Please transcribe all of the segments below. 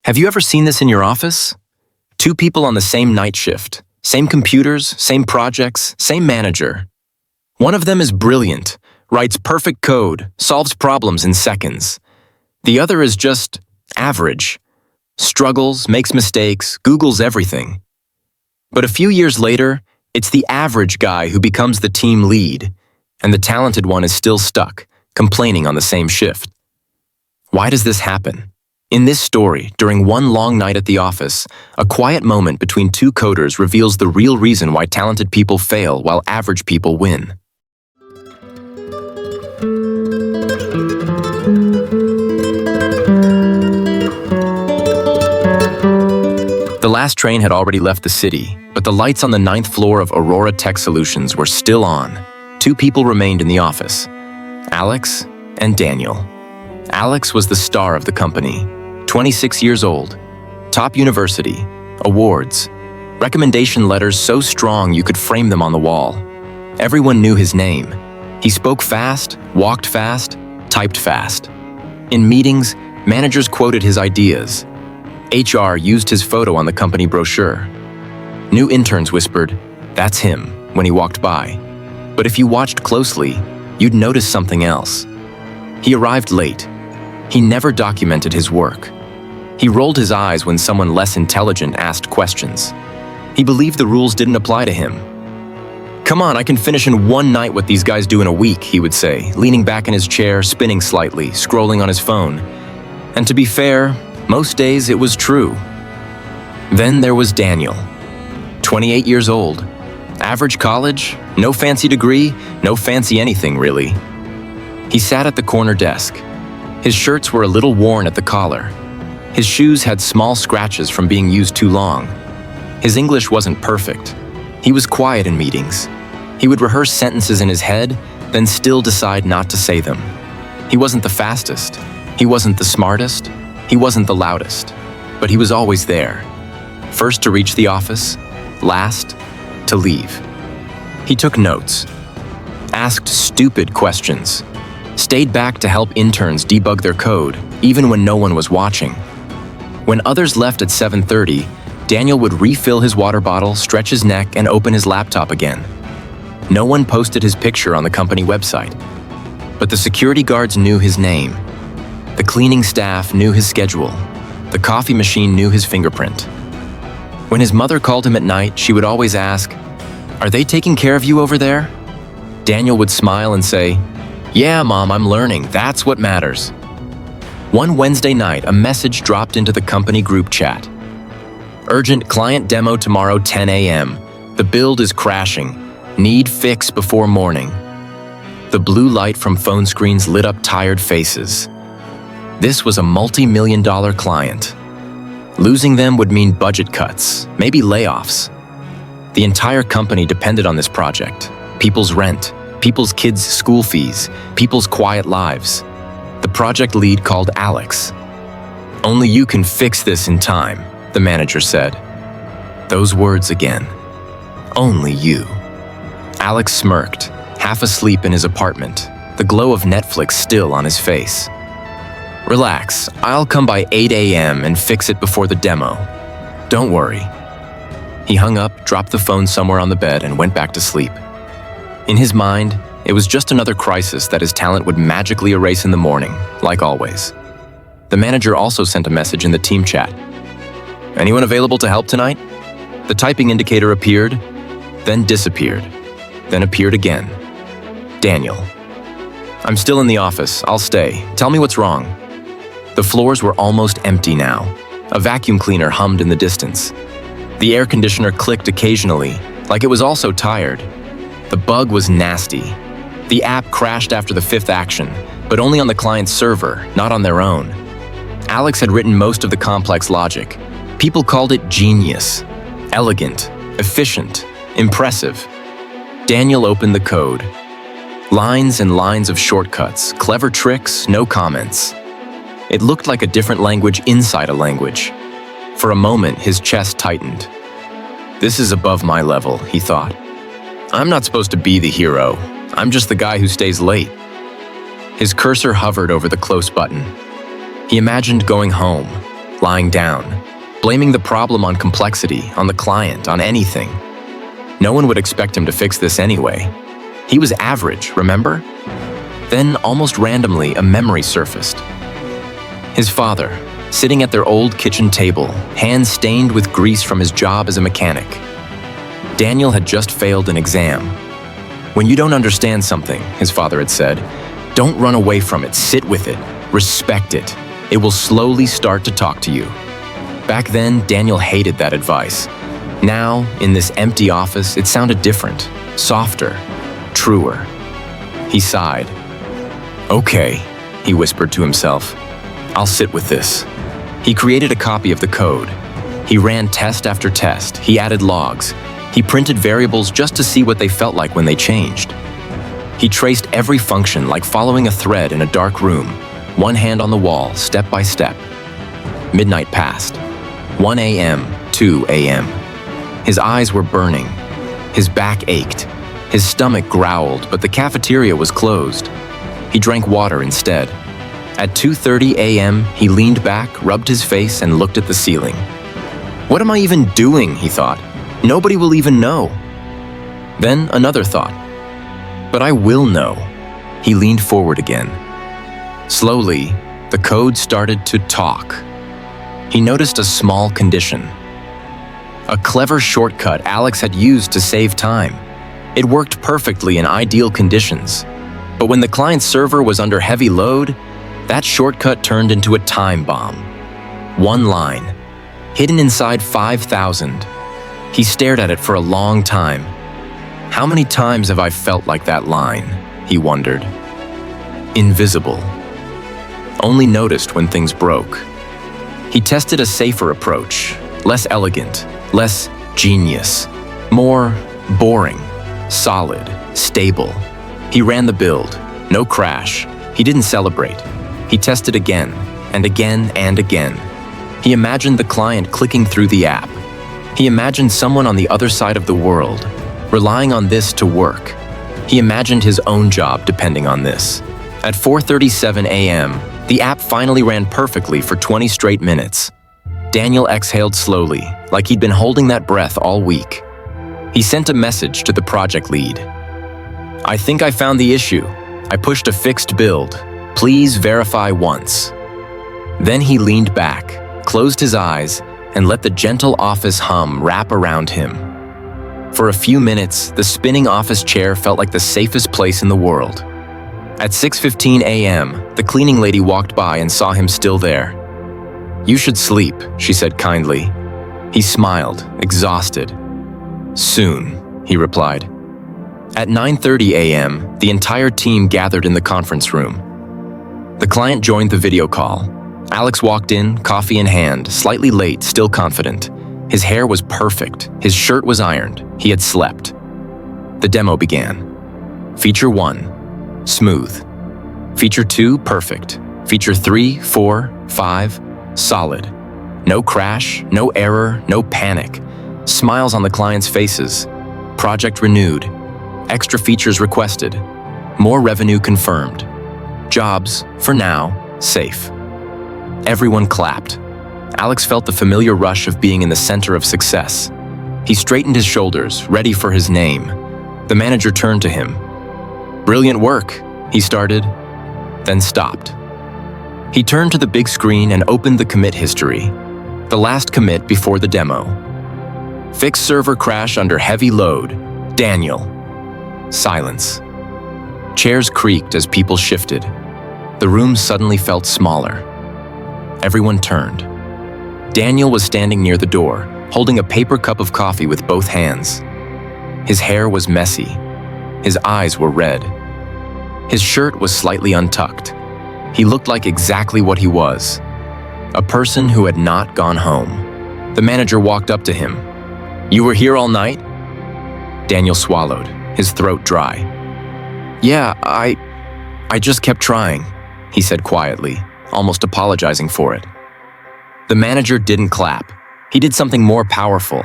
Have you ever seen this in your office? Two people on the same night shift, same computers, same projects, same manager. One of them is brilliant, writes perfect code, solves problems in seconds. The other is just average, struggles, makes mistakes, Googles everything. But a few years later, it's the average guy who becomes the team lead, and the talented one is still stuck, complaining on the same shift. Why does this happen? In this story, during one long night at the office, a quiet moment between two coders reveals the real reason why talented people fail while average people win. The last train had already left the city, but the lights on the 9th floor of Aurora Tech Solutions were still on. Two people remained in the office, Alex and Daniel. Alex was the star of the company, 26 years old, top university, awards, recommendation letters so strong you could frame them on the wall. Everyone knew his name. He spoke fast, walked fast, typed fast. In meetings, managers quoted his ideas. HR used his photo on the company brochure. New interns whispered, "That's him," when he walked by. But if you watched closely, you'd notice something else. He arrived late. He never documented his work. He rolled his eyes when someone less intelligent asked questions. He believed the rules didn't apply to him. "Come on, I can finish in one night what these guys do in a week," he would say, leaning back in his chair, spinning slightly, scrolling on his phone. And to be fair, most days it was true. Then there was Daniel, 28 years old. Average college, no fancy degree, no fancy anything really. He sat at the corner desk. His shirts were a little worn at the collar. His shoes had small scratches from being used too long. His English wasn't perfect. He was quiet in meetings. He would rehearse sentences in his head, then still decide not to say them. He wasn't the fastest. He wasn't the smartest. He wasn't the loudest. But he was always there. First to reach the office, last to leave. He took notes, asked stupid questions, stayed back to help interns debug their code, even when no one was watching. When others left at 7:30, Daniel would refill his water bottle, stretch his neck, and open his laptop again. No one posted his picture on the company website, but the security guards knew his name. The cleaning staff knew his schedule. The coffee machine knew his fingerprint. When his mother called him at night, she would always ask, "Are they taking care of you over there?" Daniel would smile and say, "Yeah, Mom, I'm learning. That's what matters." One Wednesday night, a message dropped into the company group chat. "Urgent client demo tomorrow 10 a.m. The build is crashing. Need fix before morning." The blue light from phone screens lit up tired faces. This was a multi-million-dollar client. Losing them would mean budget cuts, maybe layoffs. The entire company depended on this project. People's rent, people's kids' school fees, people's quiet lives. The project lead called Alex. "Only you can fix this in time," the manager said. Those words again. Only you. Alex smirked, half asleep in his apartment, the glow of Netflix still on his face. "Relax, I'll come by 8 a.m. and fix it before the demo. Don't worry." He hung up, dropped the phone somewhere on the bed, and went back to sleep. In his mind, it was just another crisis that his talent would magically erase in the morning, like always. The manager also sent a message in the team chat. "Anyone available to help tonight?" The typing indicator appeared, then disappeared, then appeared again. Daniel. "I'm still in the office. I'll stay. Tell me what's wrong." The floors were almost empty now. A vacuum cleaner hummed in the distance. The air conditioner clicked occasionally, like it was also tired. The bug was nasty. The app crashed after the 5th action, but only on the client's server, not on their own. Alex had written most of the complex logic. People called it genius, elegant, efficient, impressive. Daniel opened the code. Lines and lines of shortcuts, clever tricks, no comments. It looked like a different language inside a language. For a moment, his chest tightened. "This is above my level," he thought. "I'm not supposed to be the hero. I'm just the guy who stays late." His cursor hovered over the close button. He imagined going home, lying down, blaming the problem on complexity, on the client, on anything. No one would expect him to fix this anyway. He was average, remember? Then, almost randomly, a memory surfaced. His father, sitting at their old kitchen table, hands stained with grease from his job as a mechanic. Daniel had just failed an exam. "When you don't understand something," his father had said, "don't run away from it, sit with it, respect it. It will slowly start to talk to you." Back then, Daniel hated that advice. Now, in this empty office, it sounded different, softer, truer. He sighed. "Okay," he whispered to himself. "I'll sit with this." He created a copy of the code. He ran test after test. He added logs. He printed variables just to see what they felt like when they changed. He traced every function like following a thread in a dark room, one hand on the wall, step by step. Midnight passed. 1 a.m., 2 a.m. His eyes were burning. His back ached. His stomach growled, but the cafeteria was closed. He drank water instead. At 2:30 a.m., he leaned back, rubbed his face, and looked at the ceiling. "What am I even doing?" he thought. "Nobody will even know." Then another thought. "But I will know." He leaned forward again. Slowly, the code started to talk. He noticed a small condition. A clever shortcut Alex had used to save time. It worked perfectly in ideal conditions. But when the client's server was under heavy load, that shortcut turned into a time bomb. One line, hidden inside 5,000. He stared at it for a long time. How many times have I felt like that line? He wondered. Invisible. Only noticed when things broke. He tested a safer approach, less elegant, less genius, more boring, solid, stable. He ran the build, no crash. He didn't celebrate. He tested again, and again, and again. He imagined the client clicking through the app. He imagined someone on the other side of the world, relying on this to work. He imagined his own job depending on this. At 4:37 a.m., the app finally ran perfectly for 20 straight minutes. Daniel exhaled slowly, like he'd been holding that breath all week. He sent a message to the project lead. "I think I found the issue. I pushed a fixed build. Please verify once." Then he leaned back, closed his eyes, and let the gentle office hum wrap around him. For a few minutes, the spinning office chair felt like the safest place in the world. At 6:15 a.m., the cleaning lady walked by and saw him still there. "You should sleep," she said kindly. He smiled, exhausted. "Soon," he replied. At 9:30 a.m., the entire team gathered in the conference room. The client joined the video call. Alex walked in, coffee in hand, slightly late, still confident. His hair was perfect. His shirt was ironed. He had slept. The demo began. Feature 1, smooth. Feature 2, perfect. Feature 3, 4, 5, solid. No crash, no error, no panic. Smiles on the client's faces. Project renewed. Extra features requested. More revenue confirmed. Jobs, for now, safe. Everyone clapped. Alex felt the familiar rush of being in the center of success. He straightened his shoulders, ready for his name. The manager turned to him. "Brilliant work," he started, then stopped. He turned to the big screen and opened the commit history. The last commit before the demo. "Fixed server crash under heavy load. Daniel." Silence. Chairs creaked as people shifted. The room suddenly felt smaller. Everyone turned. Daniel was standing near the door, holding a paper cup of coffee with both hands. His hair was messy. His eyes were red. His shirt was slightly untucked. He looked like exactly what he was, a person who had not gone home. The manager walked up to him. "You were here all night?" Daniel swallowed, his throat dry. "Yeah, I just kept trying," he said quietly, almost apologizing for it. The manager didn't clap. He did something more powerful.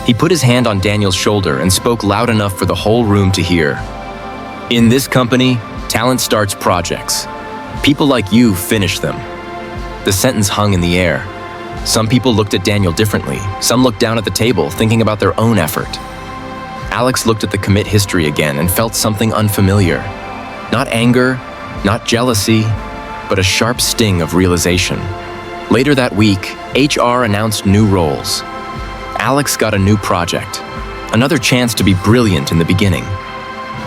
He put his hand on Daniel's shoulder and spoke loud enough for the whole room to hear. "In this company, talent starts projects. People like you finish them." The sentence hung in the air, Some people looked at Daniel differently. Some looked down at the table, thinking about their own effort. Alex looked at the commit history again and felt something unfamiliar. Not anger, not jealousy, but a sharp sting of realization. Later that week, HR announced new roles. Alex got a new project, another chance to be brilliant in the beginning.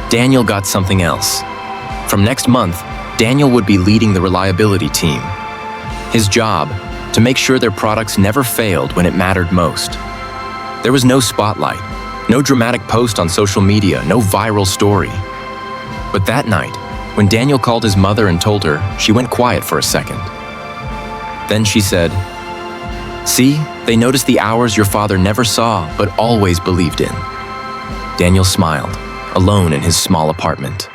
Daniel got something else. From next month, Daniel would be leading the reliability team. His job, to make sure their products never failed when it mattered most. There was no spotlight, no dramatic post on social media, no viral story. But that night, when Daniel called his mother and told her, she went quiet for a second. Then she said, "See, they noticed the hours your father never saw but always believed in." Daniel smiled, alone in his small apartment.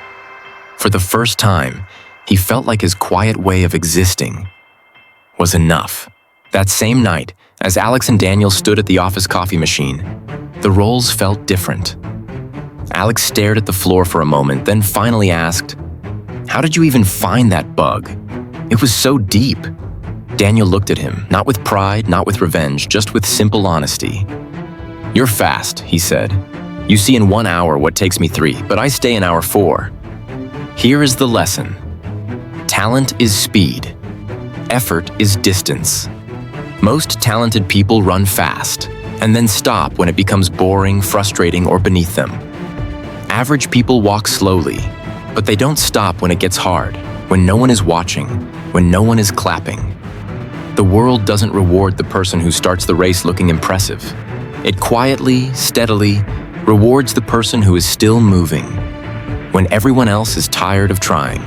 For the first time, he felt like his quiet way of existing was enough. That same night, as Alex and Daniel stood at the office coffee machine, the roles felt different. Alex stared at the floor for a moment, then finally asked, "How did you even find that bug? It was so deep." Daniel looked at him, not with pride, not with revenge, just with simple honesty. "You're fast," he said. "You see in 1 hour what takes me 3, but I stay in hour 4. Here is the lesson. Talent is speed. Effort is distance. Most talented people run fast, and then stop when it becomes boring, frustrating, or beneath them. Average people walk slowly, but they don't stop when it gets hard, when no one is watching, when no one is clapping. The world doesn't reward the person who starts the race looking impressive. It quietly, steadily rewards the person who is still moving, when everyone else is tired of trying.